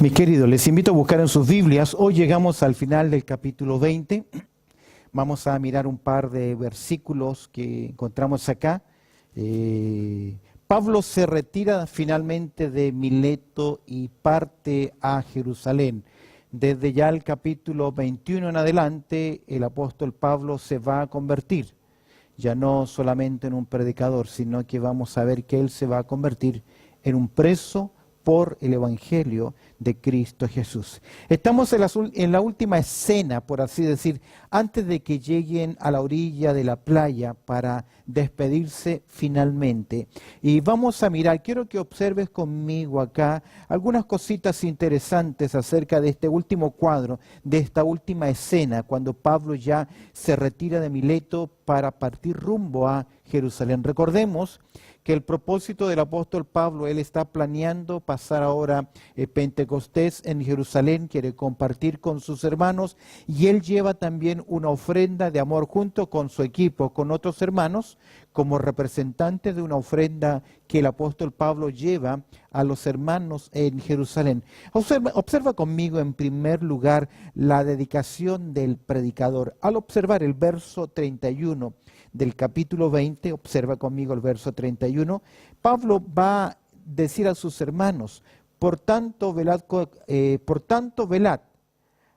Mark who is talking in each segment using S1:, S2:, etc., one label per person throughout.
S1: Mis queridos, les invito a buscar en sus Biblias. Hoy llegamos al final del capítulo 20. Vamos a mirar un par de versículos que encontramos acá. Pablo se retira finalmente de Mileto y parte a Jerusalén. Desde ya el capítulo 21 en adelante, el apóstol Pablo se va a convertir. Ya no solamente en un predicador, sino que vamos a ver que él se va a convertir en un preso por el Evangelio de Cristo Jesús. Estamos en la última escena, por así decir, antes de que lleguen a la orilla de la playa para despedirse finalmente. Y vamos a mirar, quiero que observes conmigo acá algunas cositas interesantes acerca de este último cuadro, de esta última escena, cuando Pablo ya se retira de Mileto para partir rumbo a Jerusalén. Recordemos que el propósito del apóstol Pablo, él está planeando pasar ahora Pentecostés en Jerusalén, quiere compartir con sus hermanos y él lleva también una ofrenda de amor junto con su equipo, con otros hermanos, como representante de una ofrenda que el apóstol Pablo lleva a los hermanos en Jerusalén. Observa conmigo en primer lugar la dedicación del predicador. Al observar el verso 31 del capítulo 20, observa conmigo el verso 31, Pablo va a decir a sus hermanos, por tanto velad,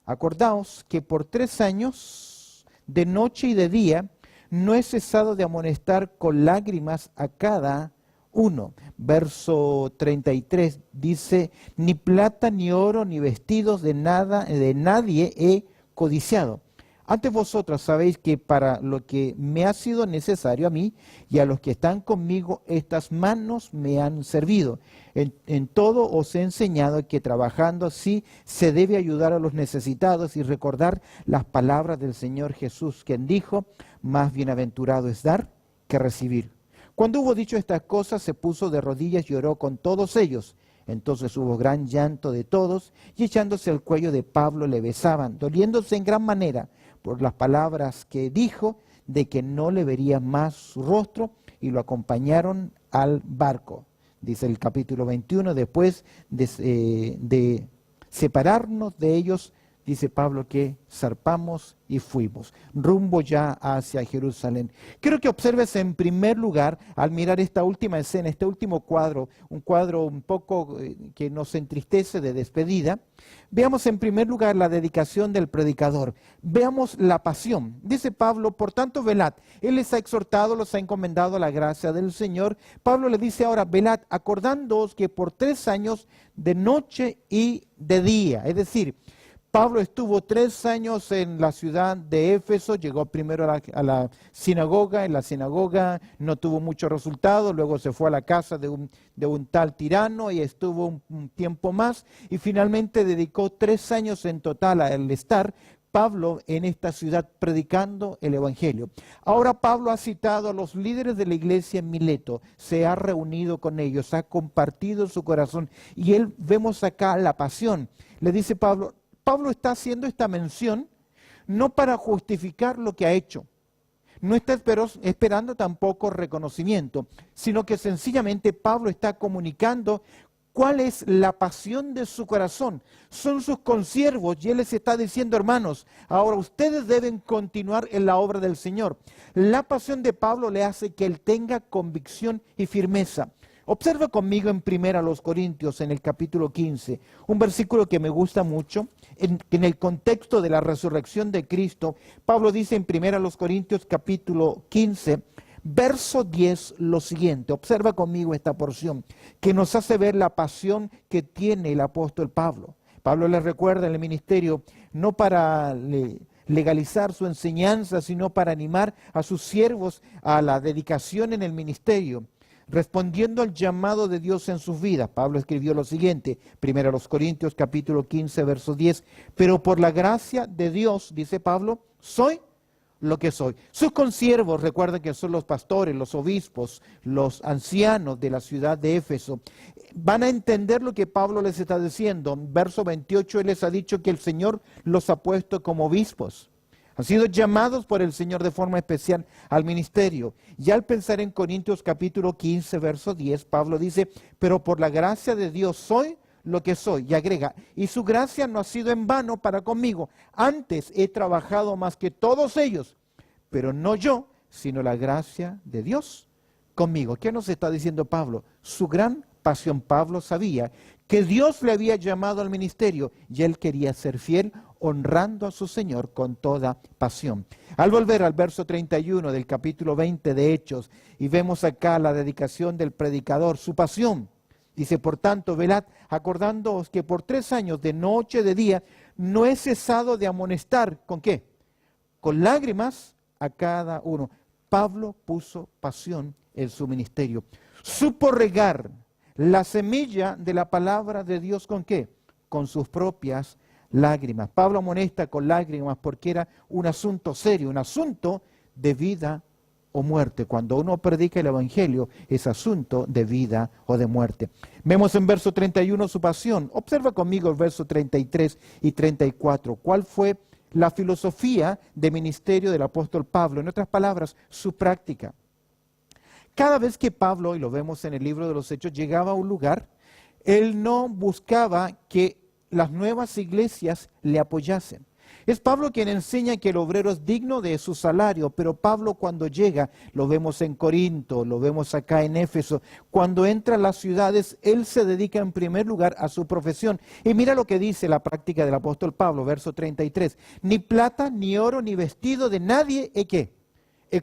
S1: acordaos que por 3 años, de noche y de día, no he cesado de amonestar con lágrimas a cada uno. Verso 33 dice, ni plata, ni oro, ni vestidos de nadie he codiciado. Antes vosotros sabéis que para lo que me ha sido necesario a mí y a los que están conmigo, estas manos me han servido. En todo os he enseñado que trabajando así se debe ayudar a los necesitados y recordar las palabras del Señor Jesús, quien dijo, más bienaventurado es dar que recibir. Cuando hubo dicho estas cosas, se puso de rodillas y oró con todos ellos. Entonces hubo gran llanto de todos y echándose al cuello de Pablo le besaban, doliéndose en gran manera por las palabras que dijo, de que no le vería más su rostro, y lo acompañaron al barco. Dice el capítulo 21, después de separarnos de ellos, dice Pablo que zarpamos y fuimos, rumbo ya hacia Jerusalén. Quiero que observes en primer lugar, al mirar esta última escena, este último cuadro, un cuadro un poco que nos entristece de despedida, veamos en primer lugar la dedicación del predicador, veamos la pasión. Dice Pablo, por tanto velad, él les ha exhortado, los ha encomendado a la gracia del Señor. Pablo le dice ahora, velad, acordándoos que por 3 años de noche y de día, es decir, Pablo estuvo 3 años en la ciudad de Éfeso, llegó primero a la sinagoga, en la sinagoga no tuvo mucho resultado, luego se fue a la casa de un tal tirano y estuvo un tiempo más y finalmente dedicó 3 años en total al estar Pablo en esta ciudad predicando el Evangelio. Ahora Pablo ha citado a los líderes de la iglesia en Mileto, se ha reunido con ellos, ha compartido su corazón y él vemos acá la pasión. Le dice Pablo está haciendo esta mención no para justificar lo que ha hecho, no está esperando tampoco reconocimiento, sino que sencillamente Pablo está comunicando cuál es la pasión de su corazón. Son sus consiervos y él les está diciendo, hermanos, ahora ustedes deben continuar en la obra del Señor. La pasión de Pablo le hace que él tenga convicción y firmeza. Observa conmigo en 1 Corintios, en el capítulo 15, un versículo que me gusta mucho. En el contexto de la resurrección de Cristo, Pablo dice en 1 Corintios capítulo 15, verso 10, lo siguiente. Observa conmigo esta porción que nos hace ver la pasión que tiene el apóstol Pablo. Pablo les recuerda en el ministerio no para legalizar su enseñanza, sino para animar a sus siervos a la dedicación en el ministerio. Respondiendo al llamado de Dios en sus vidas, Pablo escribió lo siguiente, 1 Corintios capítulo 15, verso 10, pero por la gracia de Dios, dice Pablo, soy lo que soy. Sus consiervos, recuerden que son los pastores, los obispos, los ancianos de la ciudad de Éfeso, van a entender lo que Pablo les está diciendo. En verso 28 él les ha dicho que el Señor los ha puesto como obispos. Han sido llamados por el Señor de forma especial al ministerio. Y al pensar en Corintios capítulo 15, verso 10, Pablo dice, pero por la gracia de Dios soy lo que soy. Y agrega, y su gracia no ha sido en vano para conmigo. Antes he trabajado más que todos ellos, pero no yo, sino la gracia de Dios conmigo. ¿Qué nos está diciendo Pablo? Su gran pasión. Pablo sabía que Dios le había llamado al ministerio y él quería ser fiel, honrando a su Señor con toda pasión. Al volver al verso 31 del capítulo 20 de Hechos, y vemos acá la dedicación del predicador, su pasión. Dice, por tanto, velad, acordándoos que por 3 años, de noche, de día, no he cesado de amonestar, ¿con qué? Con lágrimas a cada uno. Pablo puso pasión en su ministerio. Supo regar la semilla de la palabra de Dios, ¿con qué? Con sus propias lágrimas. Pablo amonesta con lágrimas porque era un asunto serio, un asunto de vida o muerte. Cuando uno predica el Evangelio, es asunto de vida o de muerte. Vemos en verso 31 su pasión. Observa conmigo el verso 33 y 34. ¿Cuál fue la filosofía de ministerio del apóstol Pablo? En otras palabras, su práctica. Cada vez que Pablo, y lo vemos en el libro de los Hechos, llegaba a un lugar, él no buscaba que las nuevas iglesias le apoyasen. Es Pablo quien enseña que el obrero es digno de su salario, pero Pablo cuando llega, lo vemos en Corinto, lo vemos acá en Éfeso, cuando entra a las ciudades, él se dedica en primer lugar a su profesión. Y mira lo que dice la práctica del apóstol Pablo, verso 33. Ni plata, ni oro, ni vestido de nadie, ¿qué?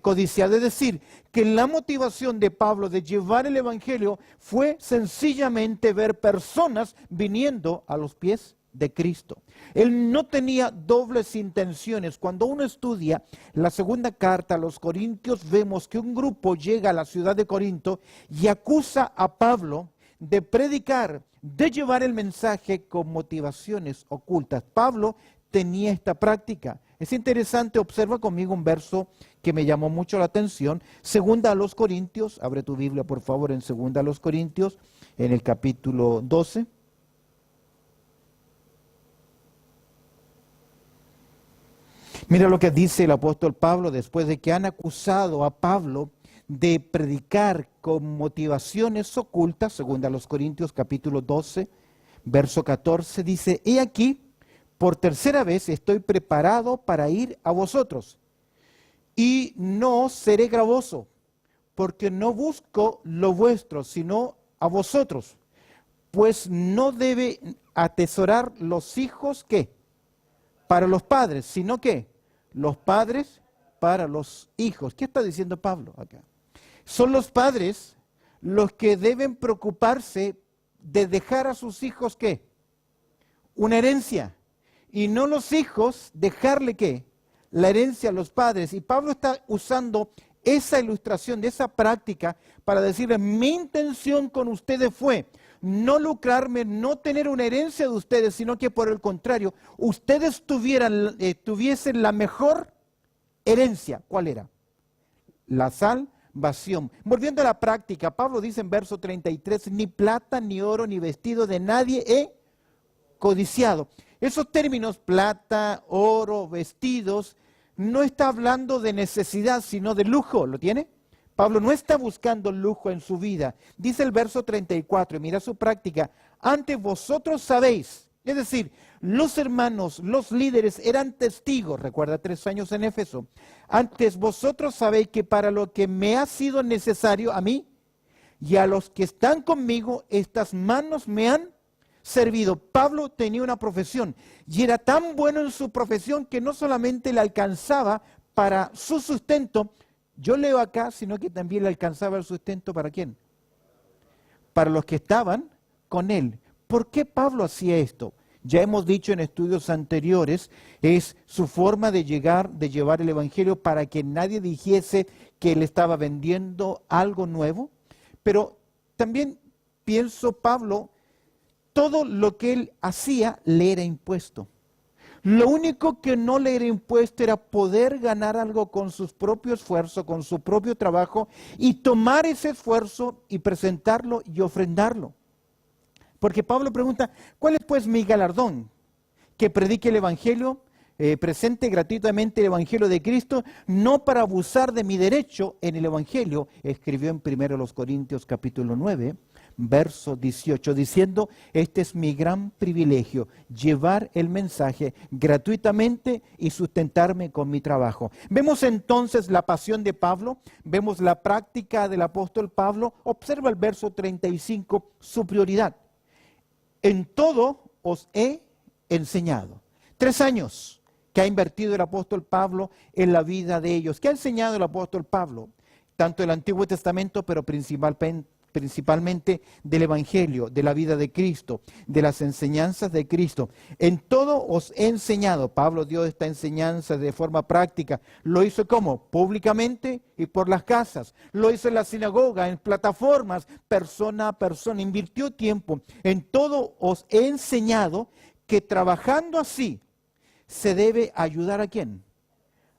S1: Codiciado. Es decir, que la motivación de Pablo de llevar el Evangelio fue sencillamente ver personas viniendo a los pies de Cristo. Él no tenía dobles intenciones. Cuando uno estudia la segunda carta a los Corintios, vemos que un grupo llega a la ciudad de Corinto y acusa a Pablo de predicar, de llevar el mensaje con motivaciones ocultas. Pablo tenía esta práctica. Es interesante, observa conmigo un verso que me llamó mucho la atención. Segunda a los Corintios, abre tu Biblia por favor en Segunda a los Corintios, en el capítulo 12. Mira lo que dice el apóstol Pablo después de que han acusado a Pablo de predicar con motivaciones ocultas. Segunda a los Corintios capítulo 12, verso 14, dice, he aquí, por tercera vez estoy preparado para ir a vosotros, y no seré gravoso, porque no busco lo vuestro, sino a vosotros. Pues no debe atesorar los hijos, ¿qué? Para los padres, sino ¿qué? Los padres para los hijos. ¿Qué está diciendo Pablo acá? Son los padres los que deben preocuparse de dejar a sus hijos, ¿qué? Una herencia. Y no los hijos dejarle, ¿qué? La herencia a los padres. Y Pablo está usando esa ilustración de esa práctica para decirles, mi intención con ustedes fue no lucrarme, no tener una herencia de ustedes, sino que por el contrario, ustedes tuviesen la mejor herencia. ¿Cuál era? La salvación. Volviendo a la práctica, Pablo dice en verso 33, ni plata, ni oro, ni vestido de nadie he codiciado. Esos términos, plata, oro, vestidos, no está hablando de necesidad, sino de lujo. ¿Lo tiene? Pablo no está buscando lujo en su vida. Dice el verso 34, y mira su práctica, antes vosotros sabéis, es decir, los hermanos, los líderes eran testigos, recuerda 3 años en Éfeso, antes vosotros sabéis que para lo que me ha sido necesario a mí y a los que están conmigo, estas manos me han servido. Pablo tenía una profesión y era tan bueno en su profesión que no solamente le alcanzaba para su sustento, yo leo acá, sino que también le alcanzaba el sustento ¿para quién? Para los que estaban con él. ¿Por qué Pablo hacía esto? Ya hemos dicho en estudios anteriores, es su forma de llevar el Evangelio para que nadie dijese que él estaba vendiendo algo nuevo. Pero también pienso, Pablo, todo lo que él hacía le era impuesto. Lo único que no le era impuesto era poder ganar algo con sus propios esfuerzos, con su propio trabajo, y tomar ese esfuerzo y presentarlo y ofrendarlo. Porque Pablo pregunta, ¿cuál es pues mi galardón? Que predique el Evangelio, presente gratuitamente el Evangelio de Cristo, no para abusar de mi derecho en el Evangelio, escribió en 1 Corintios capítulo 9, verso 18, diciendo, este es mi gran privilegio, llevar el mensaje gratuitamente y sustentarme con mi trabajo. Vemos entonces la pasión de Pablo, vemos la práctica del apóstol Pablo. Observa el verso 35, su prioridad. En todo os he enseñado. 3 años que ha invertido el apóstol Pablo en la vida de ellos. ¿Qué ha enseñado el apóstol Pablo? Tanto el Antiguo Testamento, pero principalmente del Evangelio, de la vida de Cristo, de las enseñanzas de Cristo. En todo os he enseñado. Pablo dio esta enseñanza de forma práctica. Lo hizo ¿cómo? Públicamente y por las casas. Lo hizo en la sinagoga, en plataformas, persona a persona. Invirtió tiempo. En todo os he enseñado que trabajando así se debe ayudar ¿a quién?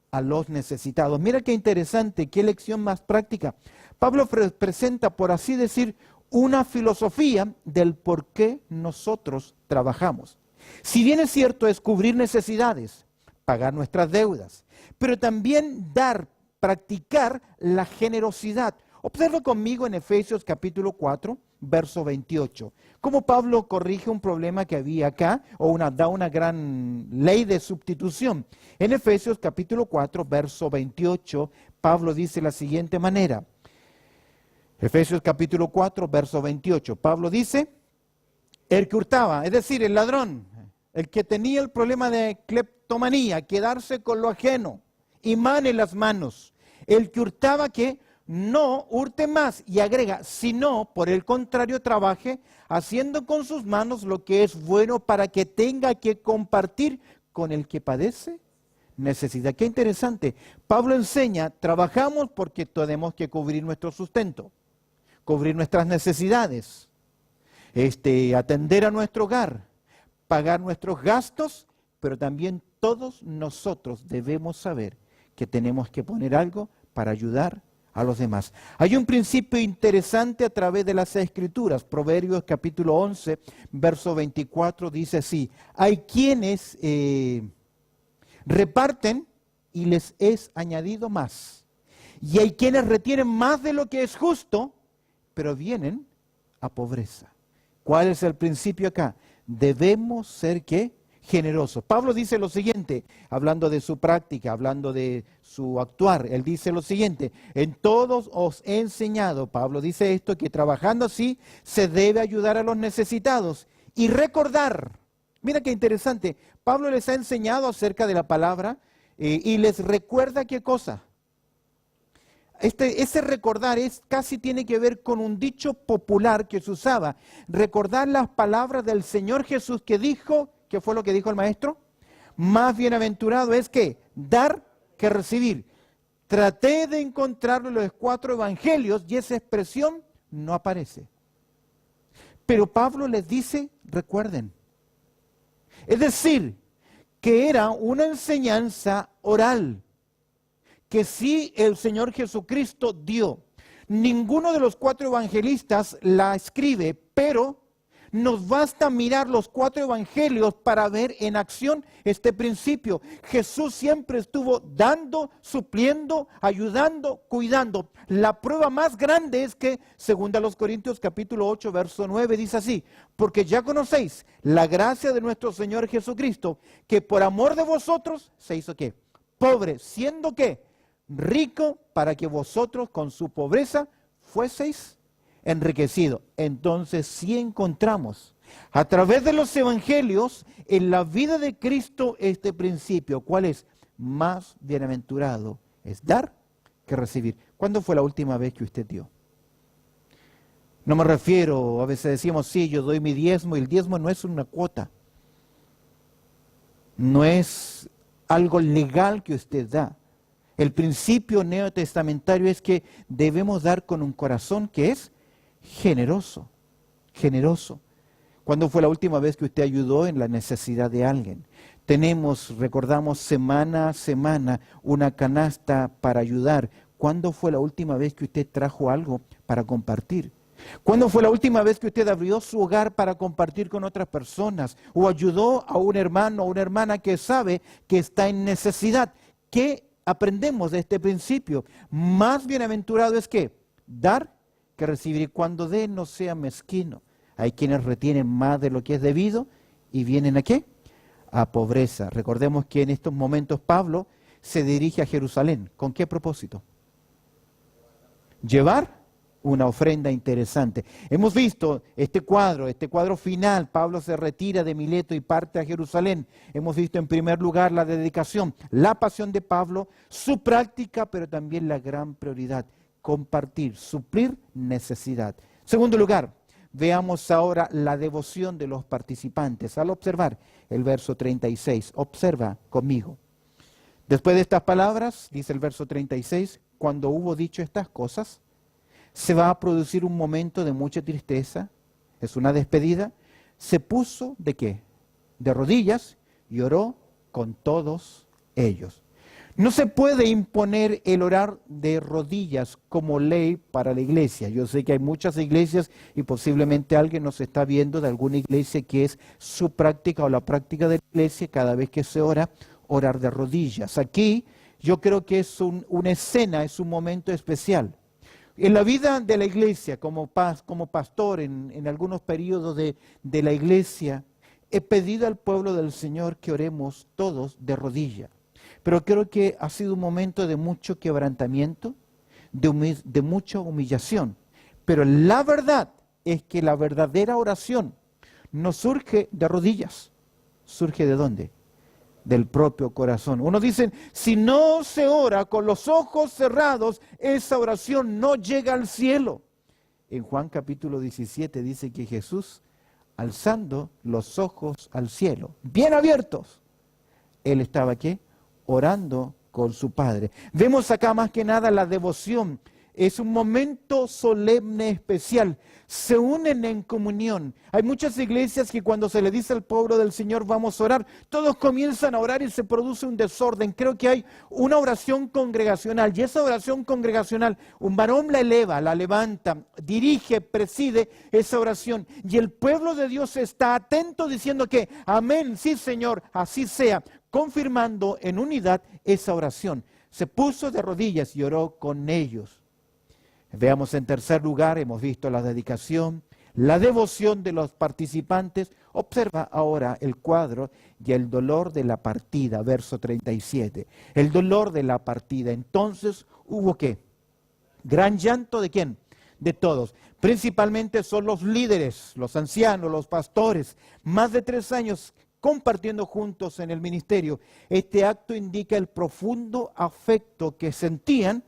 S1: A los necesitados. Mira qué interesante, qué lección más práctica. Pablo presenta, por así decir, una filosofía del por qué nosotros trabajamos. Si bien es cierto, es cubrir necesidades, pagar nuestras deudas, pero también practicar la generosidad. Observa conmigo en Efesios capítulo 4, verso 28, cómo Pablo corrige un problema que había acá, o da una gran ley de sustitución. En Efesios capítulo 4, verso 28, Pablo dice de la siguiente manera. Efesios capítulo 4, verso 28, Pablo dice, el que hurtaba, es decir, el ladrón, el que tenía el problema de cleptomanía, quedarse con lo ajeno, imán en las manos, el que hurtaba que no hurte más, y agrega, sino por el contrario trabaje, haciendo con sus manos lo que es bueno para que tenga que compartir con el que padece necesidad. Qué interesante. Pablo enseña, trabajamos porque tenemos que cubrir nuestro sustento, cubrir nuestras necesidades, atender a nuestro hogar, pagar nuestros gastos, pero también todos nosotros debemos saber que tenemos que poner algo para ayudar a los demás. Hay un principio interesante a través de las Escrituras. Proverbios capítulo 11, verso 24 dice así, hay quienes reparten y les es añadido más. Y hay quienes retienen más de lo que es justo, pero vienen a pobreza. ¿Cuál es el principio acá? Debemos ser ¿qué? Generosos. Pablo dice lo siguiente, hablando de su práctica, hablando de su actuar. Él dice lo siguiente, en todos os he enseñado, Pablo dice esto, que trabajando así se debe ayudar a los necesitados y recordar. Mira qué interesante, Pablo les ha enseñado acerca de la palabra y les recuerda qué cosa. Ese recordar casi tiene que ver con un dicho popular que se usaba. Recordar las palabras del Señor Jesús que dijo, ¿qué fue lo que dijo el maestro? Más bienaventurado es que dar que recibir. Traté de encontrarlo en los 4 evangelios y esa expresión no aparece. Pero Pablo les dice, recuerden. Es decir, que era una enseñanza oral que sí el Señor Jesucristo dio. Ninguno de los 4 evangelistas la escribe, pero nos basta mirar los 4 evangelios para ver en acción este principio. Jesús siempre estuvo dando, supliendo, ayudando, cuidando. La prueba más grande es que, según a los Corintios capítulo 8, verso 9, dice así, porque ya conocéis la gracia de nuestro Señor Jesucristo, que por amor de vosotros se hizo ¿qué? Pobre, siendo ¿qué? Rico, para que vosotros con su pobreza fueseis enriquecido. Entonces sí encontramos a través de los evangelios en la vida de Cristo este principio. ¿Cuál es? Más bienaventurado es dar que recibir. ¿Cuándo fue la última vez que usted dio? No me refiero, a veces decimos, sí, yo doy mi diezmo, y el diezmo no es una cuota. No es algo legal que usted da. El principio neotestamentario es que debemos dar con un corazón que es generoso, generoso. ¿Cuándo fue la última vez que usted ayudó en la necesidad de alguien? Recordamos semana a semana una canasta para ayudar. ¿Cuándo fue la última vez que usted trajo algo para compartir? ¿Cuándo fue la última vez que usted abrió su hogar para compartir con otras personas? ¿O ayudó a un hermano o una hermana que sabe que está en necesidad? ¿Qué aprendemos de este principio? Más bienaventurado es que dar que recibiré. Cuando dé, no sea mezquino. Hay quienes retienen más de lo que es debido y vienen ¿a qué? A pobreza. Recordemos que en estos momentos Pablo se dirige a Jerusalén. ¿Con qué propósito? Llevar una ofrenda interesante. Hemos visto este cuadro final. Pablo se retira de Mileto y parte a Jerusalén. Hemos visto en primer lugar la dedicación, la pasión de Pablo, su práctica, pero también la gran prioridad, compartir, suplir necesidad. Segundo lugar, veamos ahora la devoción de los participantes. Al observar el verso 36, observa conmigo. Después de estas palabras, dice el verso 36, cuando hubo dicho estas cosas, se va a producir un momento de mucha tristeza, es una despedida. Se puso ¿de qué? De rodillas y oró con todos ellos. No se puede imponer el orar de rodillas como ley para la iglesia. Yo sé que hay muchas iglesias y posiblemente alguien nos está viendo de alguna iglesia que es su práctica o la práctica de la iglesia cada vez que se ora, orar de rodillas. Aquí yo creo que es una escena, es un momento especial. En la vida de la iglesia, como pastor en algunos periodos de la iglesia, he pedido al pueblo del Señor que oremos todos de rodillas. Pero creo que ha sido un momento de mucho quebrantamiento, de mucha humillación. Pero la verdad es que la verdadera oración no surge de rodillas. ¿Surge de dónde? Del propio corazón. Uno dice, si no se ora con los ojos cerrados, esa oración no llega al cielo. En Juan capítulo 17 dice que Jesús, alzando los ojos al cielo, bien abiertos, Él estaba ¿qué? Orando con su Padre. Vemos acá más que nada la devoción. Es un momento solemne especial. Se unen en comunión. Hay muchas iglesias que cuando se le dice al pueblo del Señor vamos a orar, todos comienzan a orar y se produce un desorden. Creo que hay una oración congregacional y esa oración congregacional, un varón la eleva, la levanta, dirige, preside esa oración y el pueblo de Dios está atento diciendo que amén, sí Señor, así sea, confirmando en unidad esa oración. Se puso de rodillas y oró con ellos. Veamos en tercer lugar, hemos visto la dedicación, la devoción de los participantes. Observa ahora el cuadro y el dolor de la partida, verso 37. El dolor de la partida. Entonces hubo ¿qué? Gran llanto ¿de quién? De todos. Principalmente son los líderes, los ancianos, los pastores, más de 3 años compartiendo juntos en el ministerio. Este acto indica el profundo afecto que sentían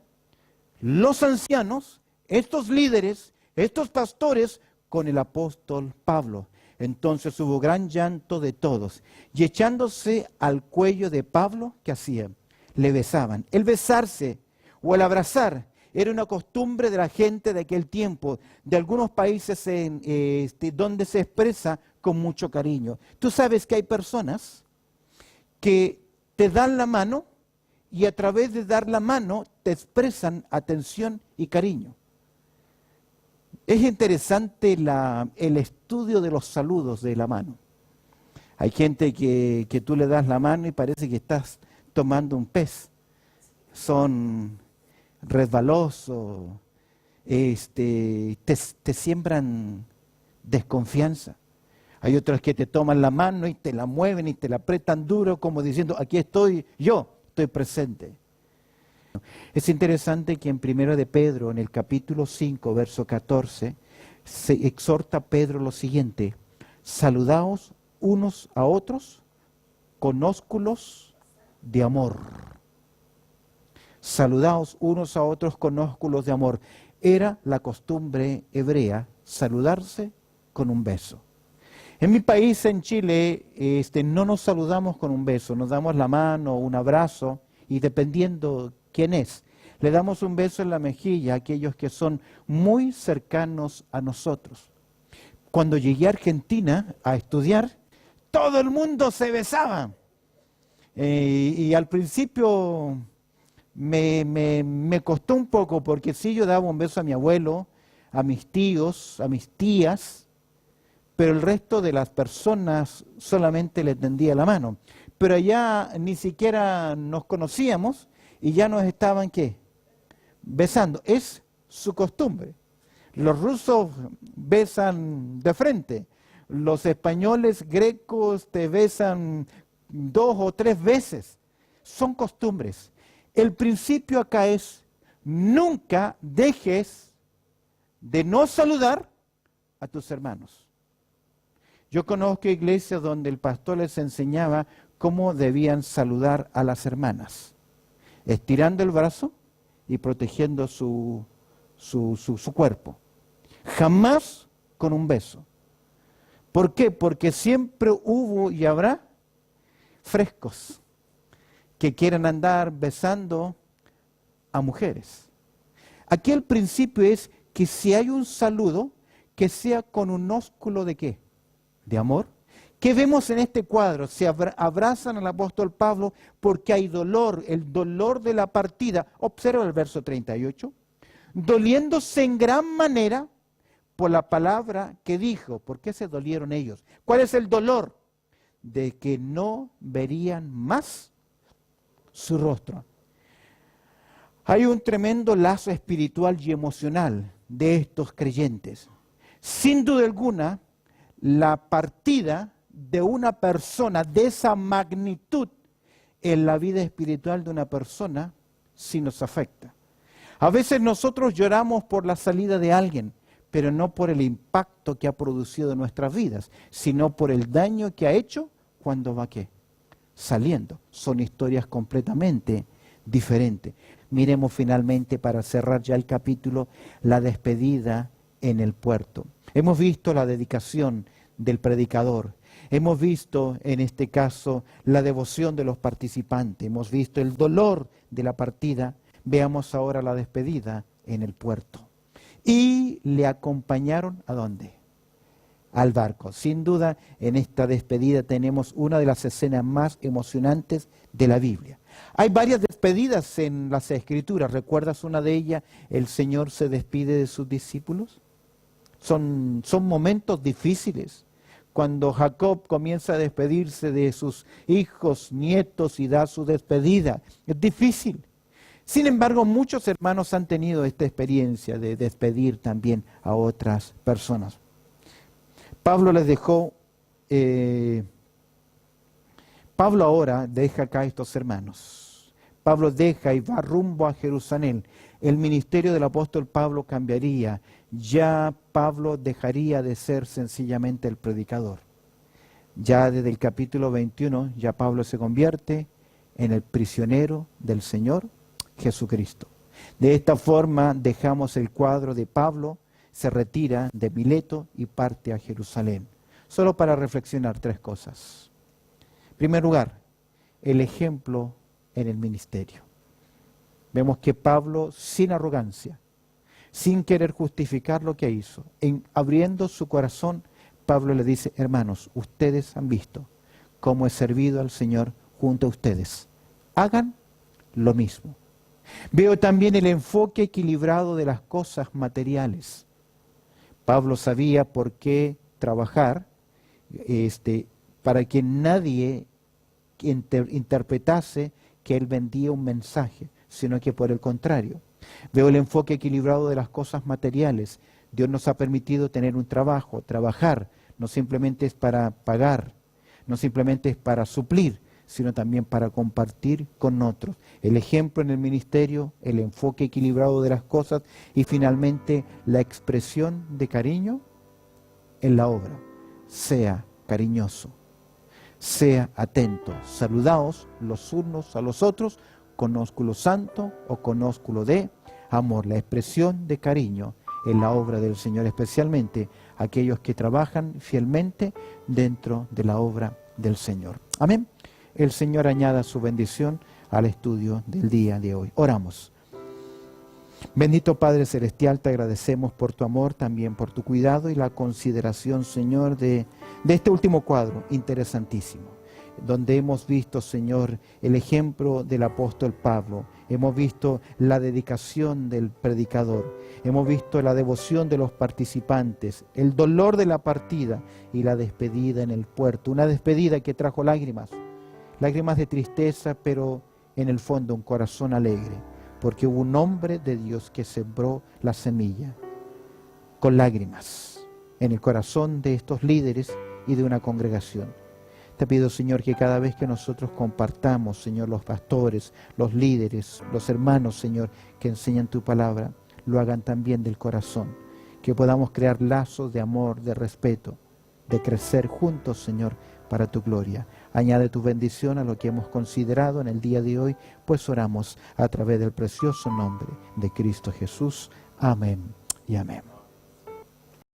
S1: los ancianos, estos líderes, estos pastores, con el apóstol Pablo. Entonces hubo gran llanto de todos. Y echándose al cuello de Pablo, ¿qué hacían? Le besaban. El besarse o el abrazar era una costumbre de la gente de aquel tiempo, de algunos países donde se expresa con mucho cariño. Tú sabes que hay personas que te dan la mano y a través de dar la mano te expresan atención y cariño. Es interesante el estudio de los saludos de la mano. Hay gente que tú le das la mano y parece que estás tomando un pez. Son resbalosos, te siembran desconfianza. Hay otros que te toman la mano y te la mueven y te la apretan duro como diciendo, aquí estoy yo. Estoy presente. Es interesante que en 1 de Pedro, en el capítulo 5, verso 14, se exhorta a Pedro lo siguiente: saludaos unos a otros con ósculos de amor. Saludaos unos a otros con ósculos de amor. Era la costumbre hebrea saludarse con un beso. En mi país, en Chile, no nos saludamos con un beso, nos damos la mano, un abrazo, y dependiendo quién es, le damos un beso en la mejilla a aquellos que son muy cercanos a nosotros. Cuando llegué a Argentina a estudiar, todo el mundo se besaba. Y al principio me costó un poco, porque sí, yo daba un beso a mi abuelo, a mis tíos, a mis tías, pero el resto de las personas solamente le tendía la mano. Pero allá ni siquiera nos conocíamos y ya nos estaban, ¿qué? Besando. Es su costumbre. Los rusos besan de frente. Los españoles grecos te besan 2 o 3 veces. Son costumbres. El principio acá es, nunca dejes de no saludar a tus hermanos. Yo conozco iglesias donde el pastor les enseñaba cómo debían saludar a las hermanas, estirando el brazo y protegiendo su cuerpo. Jamás con un beso. ¿Por qué? Porque siempre hubo y habrá frescos que quieran andar besando a mujeres. Aquí el principio es que si hay un saludo, que sea con un ósculo de ¿qué? De amor. ¿Qué vemos en este cuadro? Se abrazan al apóstol Pablo porque hay dolor, el dolor de la partida. Observa el verso 38. Doliéndose en gran manera por la palabra que dijo. ¿Por qué se dolieron ellos? ¿Cuál es el dolor? De que no verían más su rostro. Hay un tremendo lazo espiritual y emocional de estos creyentes. Sin duda alguna, la partida de una persona de esa magnitud en la vida espiritual de una persona sí nos afecta. A veces nosotros lloramos por la salida de alguien, pero no por el impacto que ha producido en nuestras vidas, sino por el daño que ha hecho cuando va ¿qué? Saliendo. Son historias completamente diferentes. Miremos finalmente, para cerrar ya el capítulo, la despedida en el puerto. Hemos visto la dedicación del predicador. Hemos visto, en este caso, la devoción de los participantes. Hemos visto el dolor de la partida. Veamos ahora la despedida en el puerto. Y le acompañaron, ¿a dónde? Al barco. Sin duda, en esta despedida tenemos una de las escenas más emocionantes de la Biblia. Hay varias despedidas en las Escrituras. ¿Recuerdas una de ellas? El Señor se despide de sus discípulos. Son momentos difíciles. Cuando Jacob comienza a despedirse de sus hijos, nietos y da su despedida. Es difícil. Sin embargo, muchos hermanos han tenido esta experiencia de despedir también a otras personas. Pablo les dejó, Pablo ahora deja acá a estos hermanos. Pablo deja y va rumbo a Jerusalén. El ministerio del apóstol Pablo cambiaría. Ya Pablo dejaría de ser sencillamente el predicador. Ya desde el capítulo 21, ya Pablo se convierte en el prisionero del Señor Jesucristo. De esta forma dejamos el cuadro de Pablo, se retira de Mileto y parte a Jerusalén. Solo para reflexionar 3 cosas. En primer lugar, el ejemplo en el ministerio. Vemos que Pablo, sin arrogancia, sin querer justificar lo que hizo, abriendo su corazón, Pablo le dice: hermanos, ustedes han visto cómo he servido al Señor junto a ustedes. Hagan lo mismo. Veo también el enfoque equilibrado de las cosas materiales. Pablo sabía por qué trabajar, para que nadie interpretase que él vendía un mensaje, sino que por el contrario. Veo el enfoque equilibrado de las cosas materiales. Dios nos ha permitido tener un trabajo, trabajar, no simplemente es para pagar, no simplemente es para suplir, sino también para compartir con otros. El ejemplo en el ministerio, el enfoque equilibrado de las cosas y finalmente la expresión de cariño en la obra. Sea cariñoso, sea atento, saludaos los unos a los otros con ósculo santo o con ósculo de amor. La expresión de cariño en la obra del Señor, especialmente aquellos que trabajan fielmente dentro de la obra del Señor. Amén. El Señor añada su bendición al estudio del día de hoy. Oramos. Bendito Padre Celestial, te agradecemos por tu amor, también por tu cuidado y la consideración, Señor, de este último cuadro interesantísimo, donde hemos visto, Señor, el ejemplo del apóstol Pablo, hemos visto la dedicación del predicador, hemos visto la devoción de los participantes, el dolor de la partida y la despedida en el puerto, una despedida que trajo lágrimas de tristeza, pero en el fondo un corazón alegre, porque hubo un hombre de Dios que sembró la semilla. con lágrimas en el corazón de estos líderes y de una congregación. Te pido, Señor, que cada vez que nosotros compartamos, Señor, los pastores, los líderes, los hermanos, Señor, que enseñan tu palabra, lo hagan también del corazón. Que podamos crear lazos de amor, de respeto, de crecer juntos, Señor, para tu gloria. Añade tu bendición a lo que hemos considerado en el día de hoy, pues oramos a través del precioso nombre de Cristo Jesús. Amén y amén.